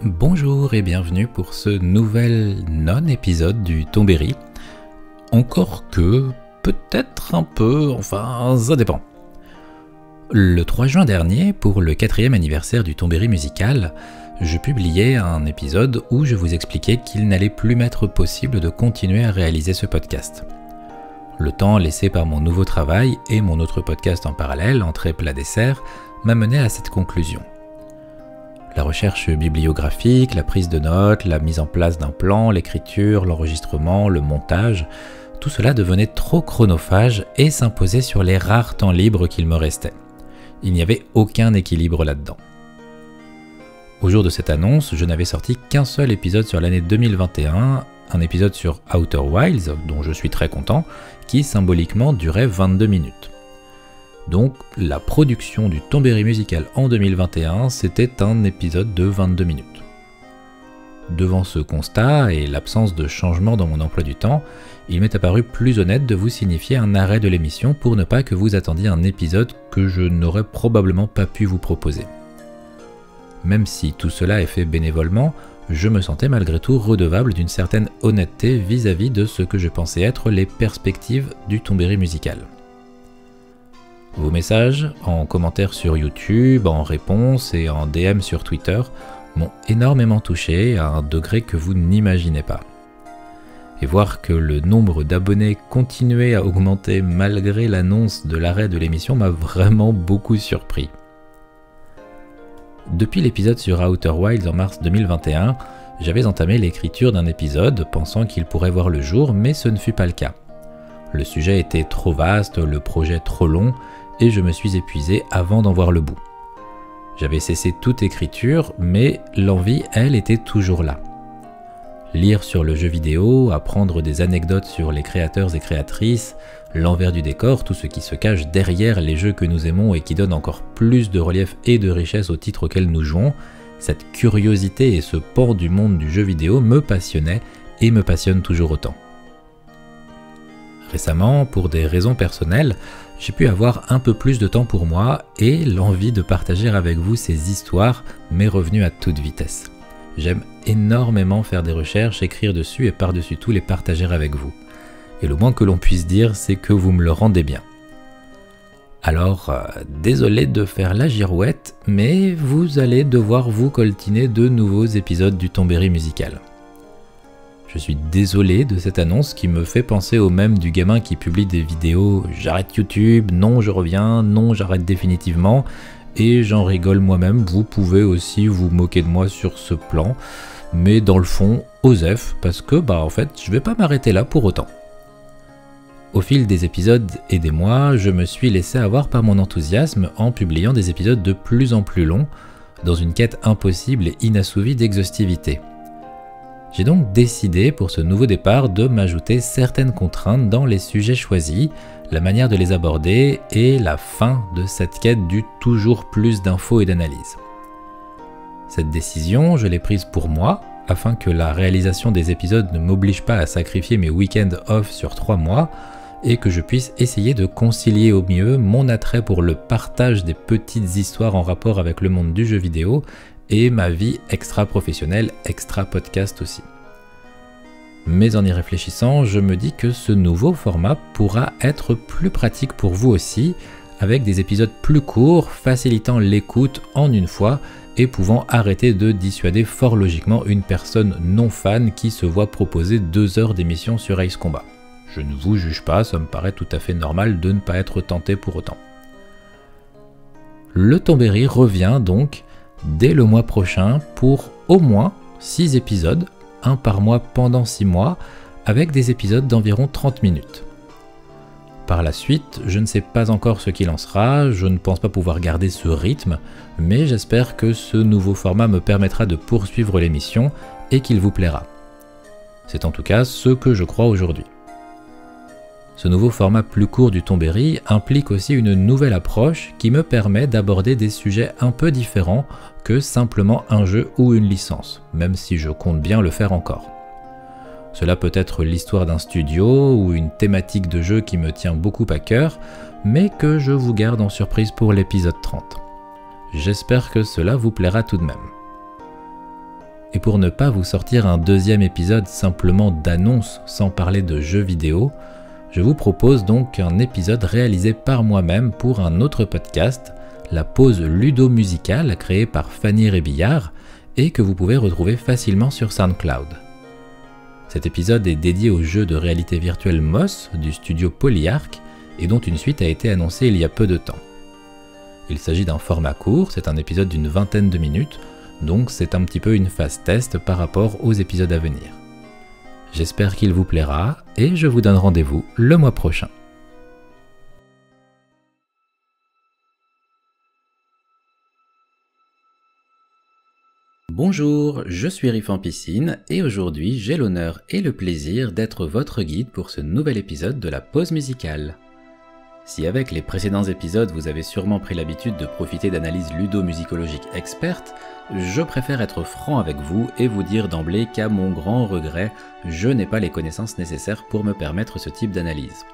Bonjour et bienvenue pour ce nouvel non-épisode du Tombéry. Encore que, peut-être un peu, enfin ça dépend. Le 3 juin dernier, pour le 4e anniversaire du Tombéry musical, je publiais un épisode où je vous expliquais qu'il n'allait plus m'être possible de continuer à réaliser ce podcast. Le temps laissé par mon nouveau travail et mon autre podcast en parallèle, Entrée plat dessert, m'a mené à cette conclusion. La recherche bibliographique, la prise de notes, la mise en place d'un plan, l'écriture, l'enregistrement, le montage, tout cela devenait trop chronophage et s'imposait sur les rares temps libres qu'il me restait. Il n'y avait aucun équilibre là-dedans. Au jour de cette annonce, je n'avais sorti qu'un seul épisode sur l'année 2021, un épisode sur Outer Wilds, dont je suis très content, qui symboliquement durait 22 minutes. Donc la production du Tombéry musical en 2021, c'était un épisode de 22 minutes. Devant ce constat et l'absence de changement dans mon emploi du temps, il m'est apparu plus honnête de vous signifier un arrêt de l'émission pour ne pas que vous attendiez un épisode que je n'aurais probablement pas pu vous proposer. Même si tout cela est fait bénévolement, je me sentais malgré tout redevable d'une certaine honnêteté vis-à-vis de ce que je pensais être les perspectives du Tombéry musical. Vos messages, en commentaire sur YouTube, en réponse et en DM sur Twitter, m'ont énormément touché à un degré que vous n'imaginez pas. Et voir que le nombre d'abonnés continuait à augmenter malgré l'annonce de l'arrêt de l'émission m'a vraiment beaucoup surpris. Depuis l'épisode sur Outer Wilds en mars 2021, j'avais entamé l'écriture d'un épisode pensant qu'il pourrait voir le jour, mais ce ne fut pas le cas. Le sujet était trop vaste, le projet trop long, et je me suis épuisé avant d'en voir le bout. J'avais cessé toute écriture, mais l'envie, elle, était toujours là. Lire sur le jeu vidéo, apprendre des anecdotes sur les créateurs et créatrices, l'envers du décor, tout ce qui se cache derrière les jeux que nous aimons et qui donne encore plus de relief et de richesse aux titres auxquels nous jouons, cette curiosité et ce pan du monde du jeu vidéo me passionnaient et me passionnent toujours autant. Récemment, pour des raisons personnelles, j'ai pu avoir un peu plus de temps pour moi et l'envie de partager avec vous ces histoires m'est revenue à toute vitesse. J'aime énormément faire des recherches, écrire dessus et par-dessus tout les partager avec vous. Et le moins que l'on puisse dire, c'est que vous me le rendez bien. Alors, désolé de faire la girouette, mais vous allez devoir vous coltiner de nouveaux épisodes du Tombéry musical. Je suis désolé de cette annonce qui me fait penser au même du gamin qui publie des vidéos « J'arrête YouTube, non je reviens, non j'arrête définitivement » et j'en rigole moi-même, vous pouvez aussi vous moquer de moi sur ce plan, mais dans le fond, osef, parce que en fait, je vais pas m'arrêter là pour autant. Au fil des épisodes et des mois, je me suis laissé avoir par mon enthousiasme en publiant des épisodes de plus en plus longs, dans une quête impossible et inassouvie d'exhaustivité. J'ai donc décidé pour ce nouveau départ de m'ajouter certaines contraintes dans les sujets choisis, la manière de les aborder et la fin de cette quête du toujours plus d'infos et d'analyses. Cette décision, je l'ai prise pour moi, afin que la réalisation des épisodes ne m'oblige pas à sacrifier mes week-ends off sur 3 mois, et que je puisse essayer de concilier au mieux mon attrait pour le partage des petites histoires en rapport avec le monde du jeu vidéo, et ma vie extra-professionnelle, extra-podcast aussi. Mais en y réfléchissant, je me dis que ce nouveau format pourra être plus pratique pour vous aussi, avec des épisodes plus courts, facilitant l'écoute en une fois et pouvant arrêter de dissuader fort logiquement une personne non fan qui se voit proposer 2 heures d'émission sur Ace Combat. Je ne vous juge pas, ça me paraît tout à fait normal de ne pas être tenté pour autant. Le Tombéry revient donc dès le mois prochain pour au moins 6 épisodes, un par mois pendant 6 mois, avec des épisodes d'environ 30 minutes. Par la suite, je ne sais pas encore ce qu'il en sera, je ne pense pas pouvoir garder ce rythme, mais j'espère que ce nouveau format me permettra de poursuivre l'émission et qu'il vous plaira. C'est en tout cas ce que je crois aujourd'hui. Ce nouveau format plus court du Tombéry implique aussi une nouvelle approche qui me permet d'aborder des sujets un peu différents que simplement un jeu ou une licence, même si je compte bien le faire encore. Cela peut être l'histoire d'un studio ou une thématique de jeu qui me tient beaucoup à cœur, mais que je vous garde en surprise pour l'épisode 30. J'espère que cela vous plaira tout de même. Et pour ne pas vous sortir un deuxième épisode simplement d'annonce sans parler de jeux vidéo, je vous propose donc un épisode réalisé par moi-même pour un autre podcast, la pause ludo-musicale créée par Fanny Rébillard et que vous pouvez retrouver facilement sur SoundCloud. Cet épisode est dédié au jeu de réalité virtuelle Moss du studio Polyarc et dont une suite a été annoncée il y a peu de temps. Il s'agit d'un format court, c'est un épisode d'une vingtaine de minutes, donc c'est un petit peu une phase test par rapport aux épisodes à venir. J'espère qu'il vous plaira et je vous donne rendez-vous le mois prochain. Bonjour, je suis Riff en piscine et aujourd'hui j'ai l'honneur et le plaisir d'être votre guide pour ce nouvel épisode de la pause musicale. Si avec les précédents épisodes vous avez sûrement pris l'habitude de profiter d'analyses ludo-musicologiques expertes, je préfère être franc avec vous et vous dire d'emblée qu'à mon grand regret, je n'ai pas les connaissances nécessaires pour me permettre ce type d'analyse.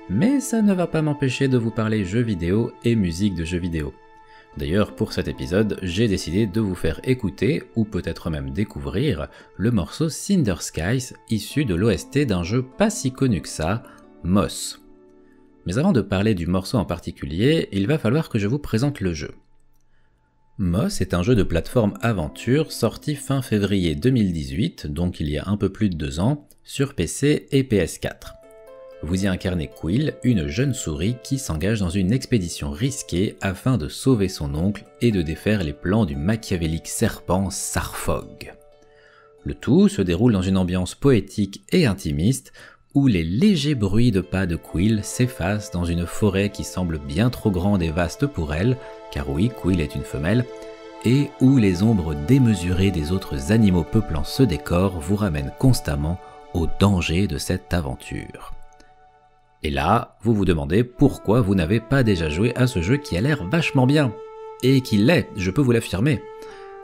Mais ça ne va pas m'empêcher de vous parler jeux vidéo et musique de jeux vidéo. D'ailleurs, pour cet épisode, j'ai décidé de vous faire écouter, ou peut-être même découvrir, le morceau Cinder Skies, issu de l'OST d'un jeu pas si connu que ça, Moss. Mais avant de parler du morceau en particulier, il va falloir que je vous présente le jeu. Moss est un jeu de plateforme aventure sorti fin février 2018, donc il y a un peu plus de 2 ans, sur PC et PS4. Vous y incarnez Quill, une jeune souris qui s'engage dans une expédition risquée afin de sauver son oncle et de défaire les plans du machiavélique serpent Sarfog. Le tout se déroule dans une ambiance poétique et intimiste, où les légers bruits de pas de Quill s'effacent dans une forêt qui semble bien trop grande et vaste pour elle, car oui, Quill est une femelle, et où les ombres démesurées des autres animaux peuplant ce décor vous ramènent constamment au danger de cette aventure. Et là, vous vous demandez pourquoi vous n'avez pas déjà joué à ce jeu qui a l'air vachement bien. Et qui l'est, je peux vous l'affirmer.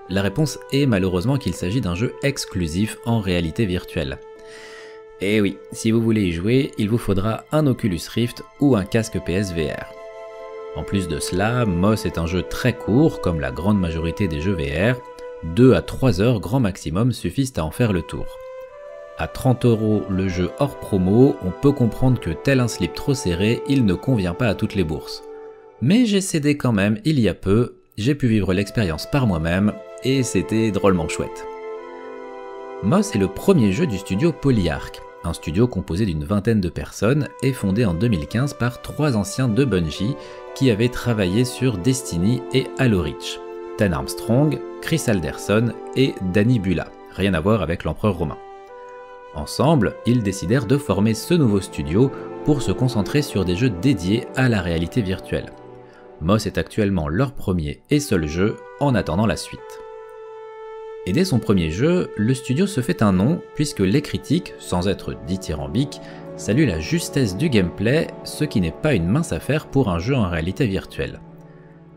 La réponse est malheureusement qu'il s'agit d'un jeu exclusif en réalité virtuelle. Et oui, si vous voulez y jouer, il vous faudra un Oculus Rift ou un casque PSVR. En plus de cela, Moss est un jeu très court, comme la grande majorité des jeux VR, 2 à 3 heures grand maximum suffisent à en faire le tour. À 30 € le jeu hors promo, on peut comprendre que tel un slip trop serré, il ne convient pas à toutes les bourses. Mais j'ai cédé quand même il y a peu, j'ai pu vivre l'expérience par moi-même, et c'était drôlement chouette. Moss est le premier jeu du studio Polyarc, un studio composé d'une vingtaine de personnes et fondé en 2015 par 3 anciens de Bungie qui avaient travaillé sur Destiny et Halo Reach, Dan Armstrong, Chris Alderson et Danny Bulla, rien à voir avec l'empereur romain. Ensemble, ils décidèrent de former ce nouveau studio pour se concentrer sur des jeux dédiés à la réalité virtuelle. Moss est actuellement leur premier et seul jeu en attendant la suite. Et dès son premier jeu, le studio se fait un nom puisque les critiques, sans être dithyrambiques, saluent la justesse du gameplay, ce qui n'est pas une mince affaire pour un jeu en réalité virtuelle.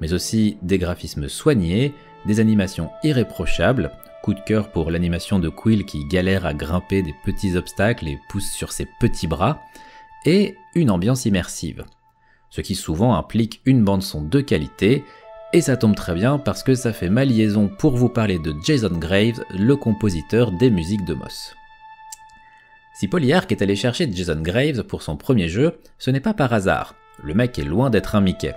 Mais aussi des graphismes soignés, des animations irréprochables, coup de cœur pour l'animation de Quill qui galère à grimper des petits obstacles et pousse sur ses petits bras, et une ambiance immersive. Ce qui souvent implique une bande-son de qualité, et ça tombe très bien parce que ça fait ma liaison pour vous parler de Jason Graves, le compositeur des musiques de Moss. Si Polyarc est allé chercher Jason Graves pour son premier jeu, ce n'est pas par hasard, le mec est loin d'être un Mickey.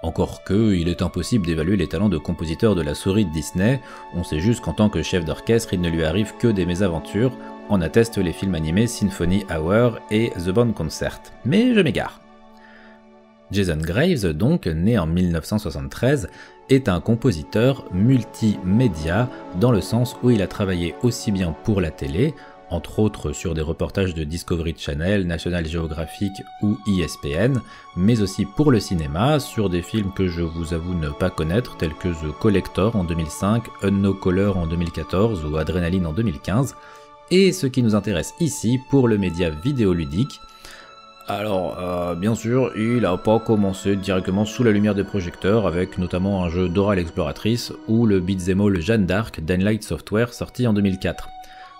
Encore que, il est impossible d'évaluer les talents de compositeur de la souris de Disney, on sait juste qu'en tant que chef d'orchestre, il ne lui arrive que des mésaventures, en attestent les films animés Symphony Hour et The Band Concert. Mais je m'égare. Jason Graves, donc, né en 1973, est un compositeur multimédia dans le sens où il a travaillé aussi bien pour la télé, entre autres sur des reportages de Discovery Channel, National Geographic ou ESPN, mais aussi pour le cinéma, sur des films que je vous avoue ne pas connaître, tels que The Collector en 2005, Unknown Color en 2014 ou Adrenaline en 2015, et ce qui nous intéresse ici pour le média vidéoludique. Alors, bien sûr, il n'a pas commencé directement sous la lumière des projecteurs, avec notamment un jeu Dora l'exploratrice ou le beat'em all Jeanne d'Arc d'Enlight Software sorti en 2004.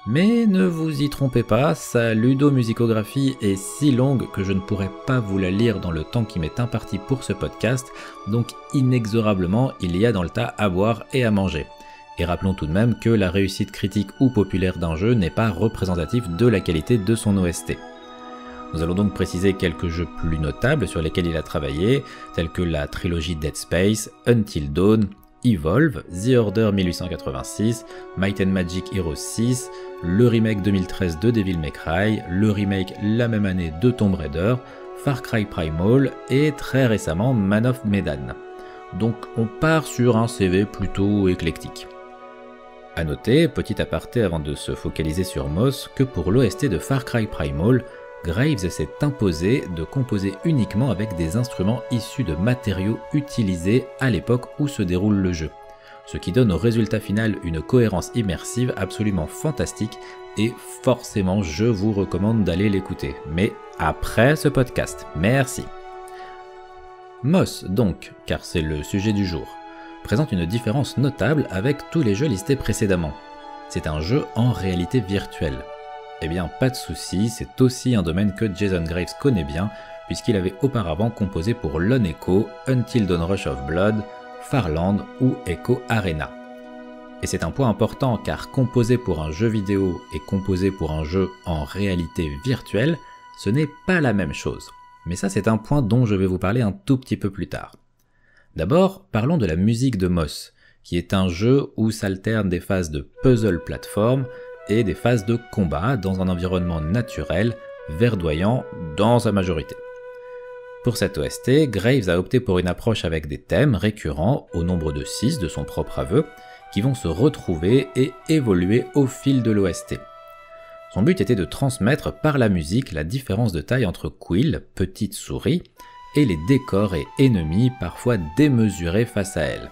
Mais ne vous y trompez pas, sa ludomusicographie est si longue que je ne pourrais pas vous la lire dans le temps qui m'est imparti pour ce podcast, donc inexorablement il y a dans le tas à boire et à manger. Et rappelons tout de même que la réussite critique ou populaire d'un jeu n'est pas représentative de la qualité de son OST. Nous allons donc préciser quelques jeux plus notables sur lesquels il a travaillé, tels que la trilogie Dead Space, Until Dawn, Evolve, The Order 1886, Might and Magic Heroes 6, le remake 2013 de Devil May Cry, le remake la même année de Tomb Raider, Far Cry Primal et très récemment Man of Medan. Donc on part sur un CV plutôt éclectique. A noter, petit aparté avant de se focaliser sur Moss, que pour l'OST de Far Cry Primal, Graves s'est imposé de composer uniquement avec des instruments issus de matériaux utilisés à l'époque où se déroule le jeu, ce qui donne au résultat final une cohérence immersive absolument fantastique et forcément je vous recommande d'aller l'écouter, mais après ce podcast. Merci. Moss donc, car c'est le sujet du jour, présente une différence notable avec tous les jeux listés précédemment. C'est un jeu en réalité virtuelle. Eh bien, pas de souci, c'est aussi un domaine que Jason Graves connaît bien, puisqu'il avait auparavant composé pour Lone Echo, Until Dawn Rush of Blood, Farland ou Echo Arena. Et c'est un point important car composer pour un jeu vidéo et composer pour un jeu en réalité virtuelle, ce n'est pas la même chose. Mais ça, c'est un point dont je vais vous parler un tout petit peu plus tard. D'abord, parlons de la musique de Moss, qui est un jeu où s'alternent des phases de puzzle plateforme et des phases de combat dans un environnement naturel, verdoyant dans sa majorité. Pour cette OST, Graves a opté pour une approche avec des thèmes récurrents, au nombre de 6 de son propre aveu, qui vont se retrouver et évoluer au fil de l'OST. Son but était de transmettre par la musique la différence de taille entre Quill, petite souris, et les décors et ennemis parfois démesurés face à elle.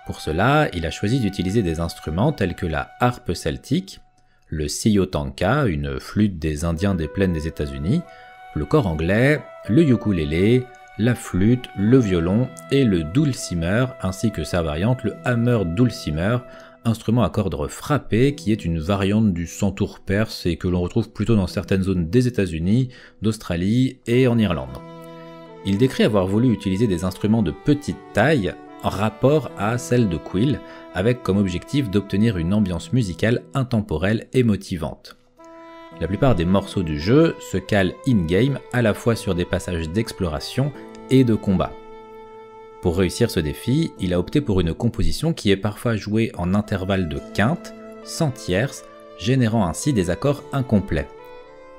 Pour cela, il a choisi d'utiliser des instruments tels que la harpe celtique, le siyotanka, une flûte des Indiens des plaines des États-Unis, le cor anglais, le ukulélé, la flûte, le violon et le dulcimer, ainsi que sa variante, le hammer dulcimer, instrument à cordes frappées qui est une variante du santour perse et que l'on retrouve plutôt dans certaines zones des États-Unis, d'Australie et en Irlande. Il décrit avoir voulu utiliser des instruments de petite taille en rapport à celle de Quill, avec comme objectif d'obtenir une ambiance musicale intemporelle et motivante. La plupart des morceaux du jeu se calent in-game à la fois sur des passages d'exploration et de combat. Pour réussir ce défi, il a opté pour une composition qui est parfois jouée en intervalles de quintes, sans tierces, générant ainsi des accords incomplets.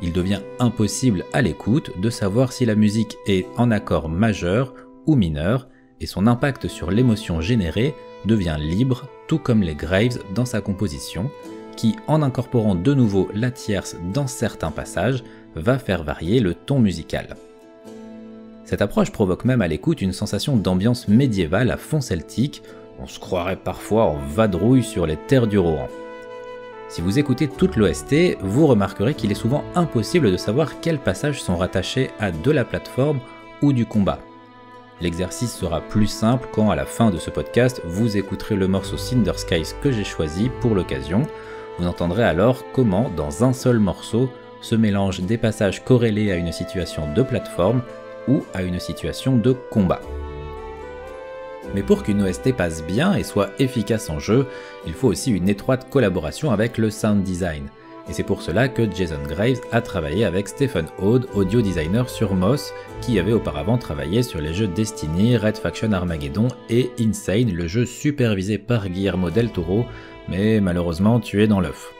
Il devient impossible à l'écoute de savoir si la musique est en accord majeur ou mineur, et son impact sur l'émotion générée devient libre, tout comme les Graves dans sa composition, qui, en incorporant de nouveau la tierce dans certains passages, va faire varier le ton musical. Cette approche provoque même à l'écoute une sensation d'ambiance médiévale à fond celtique, on se croirait parfois en vadrouille sur les terres du Rohan. Si vous écoutez toute l'OST, vous remarquerez qu'il est souvent impossible de savoir quels passages sont rattachés à de la plateforme ou du combat. L'exercice sera plus simple quand à la fin de ce podcast, vous écouterez le morceau Cinder Skies que j'ai choisi pour l'occasion. Vous entendrez alors comment, dans un seul morceau, se mélangent des passages corrélés à une situation de plateforme ou à une situation de combat. Mais pour qu'une OST passe bien et soit efficace en jeu, il faut aussi une étroite collaboration avec le sound design. Et c'est pour cela que Jason Graves a travaillé avec Stephen Hood, audio designer sur Moss, qui avait auparavant travaillé sur les jeux Destiny, Red Faction Armageddon et Insane, le jeu supervisé par Guillermo del Toro, mais malheureusement tué dans l'œuf.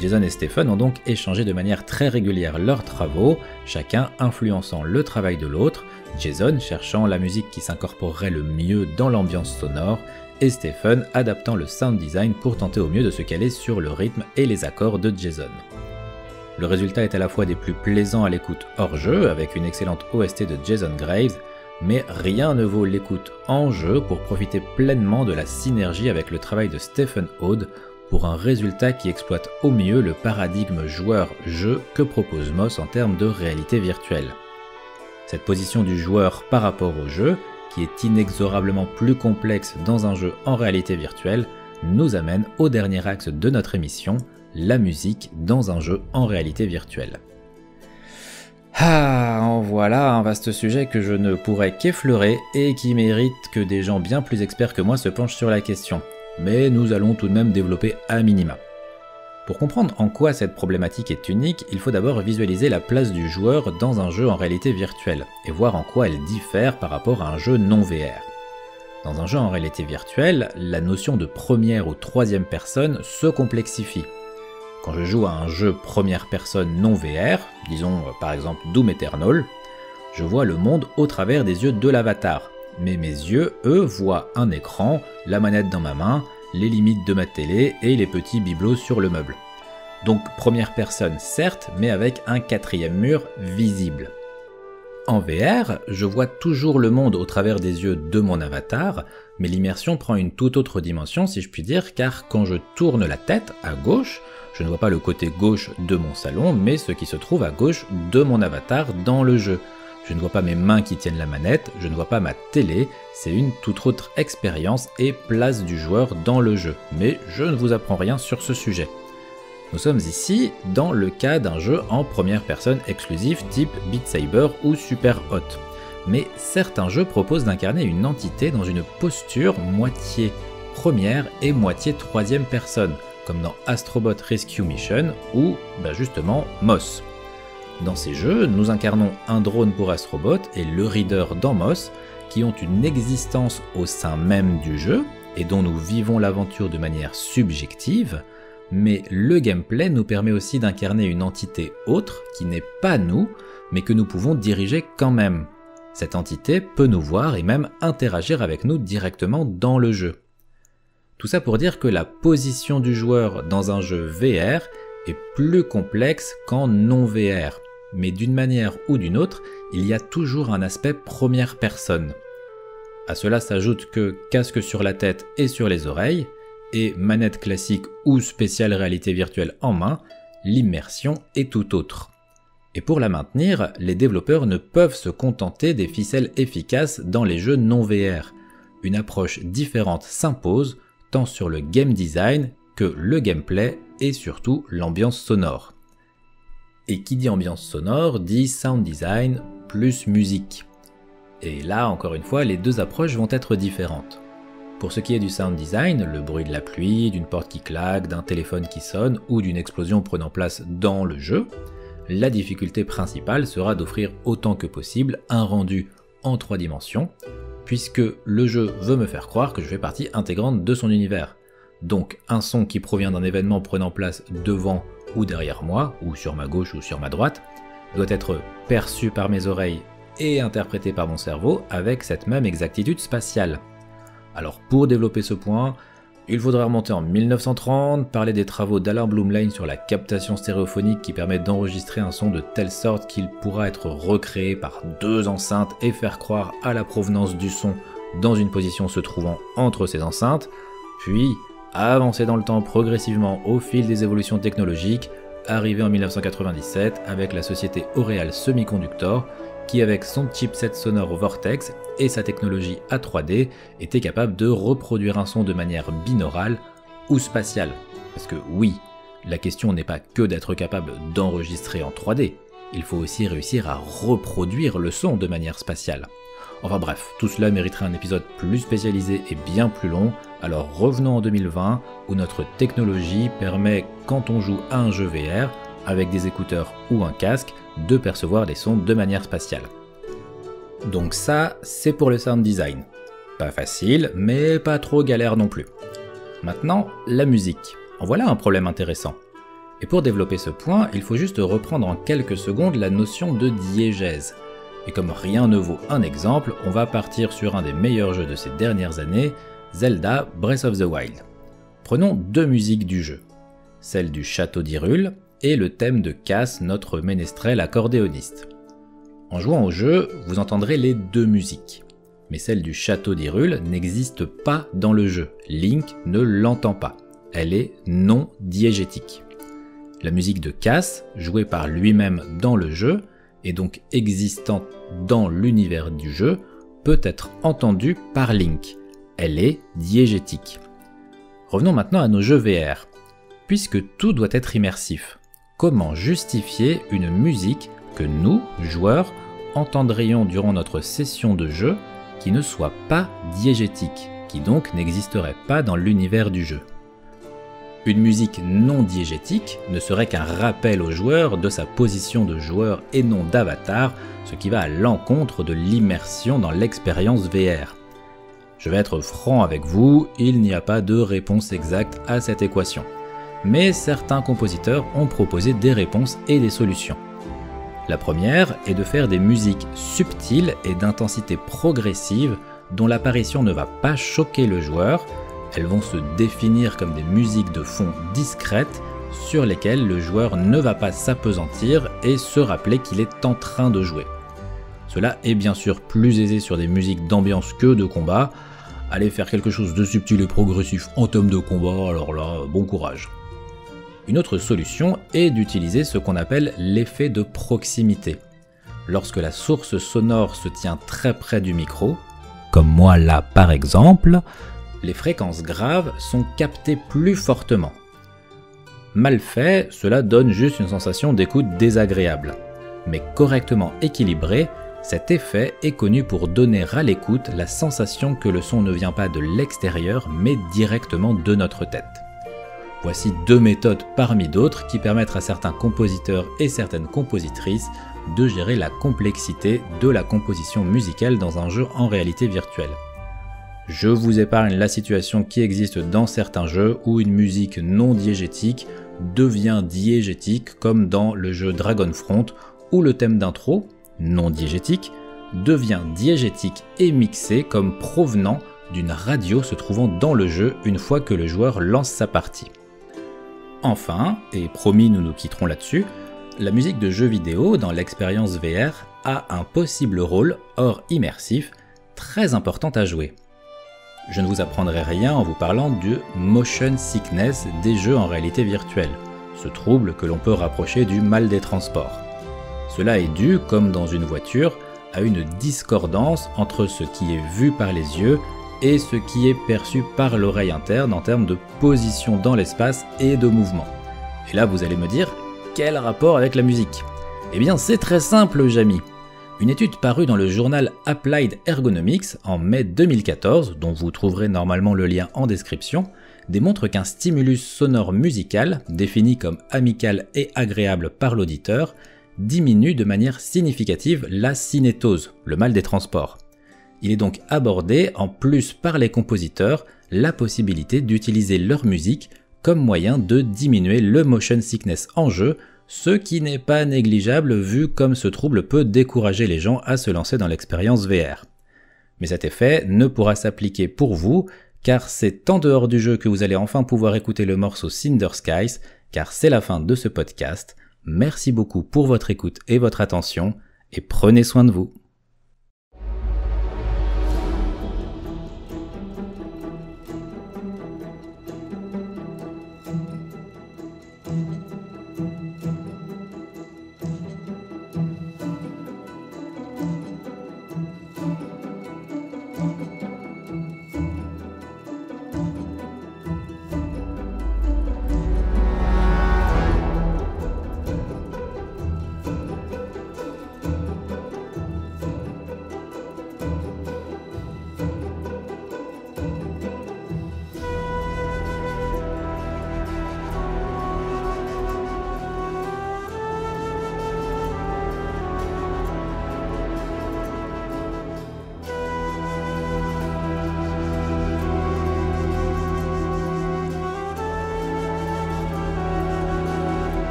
Jason et Stephen ont donc échangé de manière très régulière leurs travaux, chacun influençant le travail de l'autre, Jason cherchant la musique qui s'incorporerait le mieux dans l'ambiance sonore, et Stephen adaptant le sound design pour tenter au mieux de se caler sur le rythme et les accords de Jason. Le résultat est à la fois des plus plaisants à l'écoute hors jeu, avec une excellente OST de Jason Graves, mais rien ne vaut l'écoute en jeu pour profiter pleinement de la synergie avec le travail de Stephen Hood, pour un résultat qui exploite au mieux le paradigme joueur-jeu que propose Moss en termes de réalité virtuelle. Cette position du joueur par rapport au jeu, qui est inexorablement plus complexe dans un jeu en réalité virtuelle, nous amène au dernier axe de notre émission, la musique dans un jeu en réalité virtuelle. Ah, en voilà un vaste sujet que je ne pourrais qu'effleurer et qui mérite que des gens bien plus experts que moi se penchent sur la question. mais nous allons tout de même développer à minima. Pour comprendre en quoi cette problématique est unique, il faut d'abord visualiser la place du joueur dans un jeu en réalité virtuelle, et voir en quoi elle diffère par rapport à un jeu non VR. Dans un jeu en réalité virtuelle, la notion de première ou troisième personne se complexifie. Quand je joue à un jeu première personne non VR, disons par exemple Doom Eternal, je vois le monde au travers des yeux de l'avatar, mais mes yeux, eux, voient un écran, la manette dans ma main, les limites de ma télé et les petits bibelots sur le meuble. Donc première personne certes, mais avec un quatrième mur visible. En VR, je vois toujours le monde au travers des yeux de mon avatar, mais l'immersion prend une toute autre dimension si je puis dire, car quand je tourne la tête à gauche, je ne vois pas le côté gauche de mon salon, mais ce qui se trouve à gauche de mon avatar dans le jeu. Je ne vois pas mes mains qui tiennent la manette, je ne vois pas ma télé, c'est une toute autre expérience et place du joueur dans le jeu, mais je ne vous apprends rien sur ce sujet. Nous sommes ici dans le cas d'un jeu en première personne exclusif type Beat Saber ou Super Hot. Mais certains jeux proposent d'incarner une entité dans une posture moitié première et moitié troisième personne, comme dans Astrobot Rescue Mission ou justement Moss. Dans ces jeux, nous incarnons un drone pour Astrobot et le Reader dans Moss, qui ont une existence au sein même du jeu, et dont nous vivons l'aventure de manière subjective, mais le gameplay nous permet aussi d'incarner une entité autre qui n'est pas nous, mais que nous pouvons diriger quand même. Cette entité peut nous voir et même interagir avec nous directement dans le jeu. Tout ça pour dire que la position du joueur dans un jeu VR est plus complexe qu'en non VR. Mais d'une manière ou d'une autre, il y a toujours un aspect première personne. À cela s'ajoute que casque sur la tête et sur les oreilles, et manette classique ou spéciale réalité virtuelle en main, l'immersion est tout autre. Et pour la maintenir, les développeurs ne peuvent se contenter des ficelles efficaces dans les jeux non VR. Une approche différente s'impose, tant sur le game design que le gameplay et surtout l'ambiance sonore. Et qui dit ambiance sonore dit sound design plus musique. Et là, encore une fois, les deux approches vont être différentes. Pour ce qui est du sound design, le bruit de la pluie, d'une porte qui claque, d'un téléphone qui sonne ou d'une explosion prenant place dans le jeu, la difficulté principale sera d'offrir autant que possible un rendu en 3 dimensions, puisque le jeu veut me faire croire que je fais partie intégrante de son univers. Donc un son qui provient d'un événement prenant place devant ou derrière moi, ou sur ma gauche ou sur ma droite, doit être perçu par mes oreilles et interprété par mon cerveau avec cette même exactitude spatiale. Alors pour développer ce point, il faudra remonter en 1930, parler des travaux d'Alain Blumlein sur la captation stéréophonique qui permet d'enregistrer un son de telle sorte qu'il pourra être recréé par 2 enceintes et faire croire à la provenance du son dans une position se trouvant entre ces enceintes, puis avancer dans le temps progressivement au fil des évolutions technologiques, arrivé en 1997 avec la société Aureal Semiconductor, qui avec son chipset sonore Vortex et sa technologie A3D était capable de reproduire un son de manière binaurale ou spatiale. Parce que oui, la question n'est pas que d'être capable d'enregistrer en 3D, il faut aussi réussir à reproduire le son de manière spatiale. Enfin bref, tout cela mériterait un épisode plus spécialisé et bien plus long, alors revenons en 2020 où notre technologie permet, quand on joue à un jeu VR, avec des écouteurs ou un casque, de percevoir des sons de manière spatiale. Donc ça, c'est pour le sound design. Pas facile, mais pas trop galère non plus. Maintenant, la musique. En voilà un problème intéressant. Et pour développer ce point, il faut juste reprendre en quelques secondes la notion de diégèse. Et comme rien ne vaut un exemple, on va partir sur un des meilleurs jeux de ces dernières années, Zelda Breath of the Wild. Prenons 2 musiques du jeu, celle du château d'Hyrule et le thème de Cass, notre ménestrel accordéoniste. En jouant au jeu, vous entendrez les 2 musiques, mais celle du château d'Hyrule n'existe pas dans le jeu, Link ne l'entend pas, elle est non diégétique. La musique de Cass, jouée par lui-même dans le jeu, et donc existante dans l'univers du jeu, peut être entendue par Link. Elle est diégétique. Revenons maintenant à nos jeux VR. Puisque tout doit être immersif, comment justifier une musique que nous, joueurs, entendrions durant notre session de jeu qui ne soit pas diégétique, qui donc n'existerait pas dans l'univers du jeu. Une musique non diégétique ne serait qu'un rappel au joueur de sa position de joueur et non d'avatar, ce qui va à l'encontre de l'immersion dans l'expérience VR. Je vais être franc avec vous, il n'y a pas de réponse exacte à cette équation. Mais certains compositeurs ont proposé des réponses et des solutions. La première est de faire des musiques subtiles et d'intensité progressive dont l'apparition ne va pas choquer le joueur. Elles vont se définir comme des musiques de fond discrètes sur lesquelles le joueur ne va pas s'appesantir et se rappeler qu'il est en train de jouer. Cela est bien sûr plus aisé sur des musiques d'ambiance que de combat. Allez faire quelque chose de subtil et progressif en termes de combat, alors là, bon courage. Une autre solution est d'utiliser ce qu'on appelle l'effet de proximité. Lorsque la source sonore se tient très près du micro, comme moi là par exemple, les fréquences graves sont captées plus fortement. Mal fait, cela donne juste une sensation d'écoute désagréable. Mais correctement équilibré, cet effet est connu pour donner à l'écoute la sensation que le son ne vient pas de l'extérieur mais directement de notre tête. Voici deux méthodes parmi d'autres qui permettent à certains compositeurs et certaines compositrices de gérer la complexité de la composition musicale dans un jeu en réalité virtuelle. Je vous épargne la situation qui existe dans certains jeux où une musique non diégétique devient diégétique comme dans le jeu Dragonfront où le thème d'intro, non diégétique, devient diégétique et mixé comme provenant d'une radio se trouvant dans le jeu une fois que le joueur lance sa partie. Enfin, et promis nous nous quitterons là-dessus, la musique de jeux vidéo dans l'expérience VR a un possible rôle, hors immersif, très important à jouer. Je ne vous apprendrai rien en vous parlant du motion sickness des jeux en réalité virtuelle, ce trouble que l'on peut rapprocher du mal des transports. Cela est dû, comme dans une voiture, à une discordance entre ce qui est vu par les yeux et ce qui est perçu par l'oreille interne en termes de position dans l'espace et de mouvement. Et là vous allez me dire, quel rapport avec la musique ? Eh bien c'est très simple, Jamy. Une étude parue dans le journal Applied Ergonomics en mai 2014, dont vous trouverez normalement le lien en description, démontre qu'un stimulus sonore musical, défini comme amical et agréable par l'auditeur, diminue de manière significative la cinétose, le mal des transports. Il est donc abordé en plus par les compositeurs la possibilité d'utiliser leur musique comme moyen de diminuer le motion sickness en jeu, ce qui n'est pas négligeable vu comme ce trouble peut décourager les gens à se lancer dans l'expérience VR. Mais cet effet ne pourra s'appliquer pour vous, car c'est en dehors du jeu que vous allez enfin pouvoir écouter le morceau Cinder Skies, car c'est la fin de ce podcast. Merci beaucoup pour votre écoute et votre attention, et prenez soin de vous.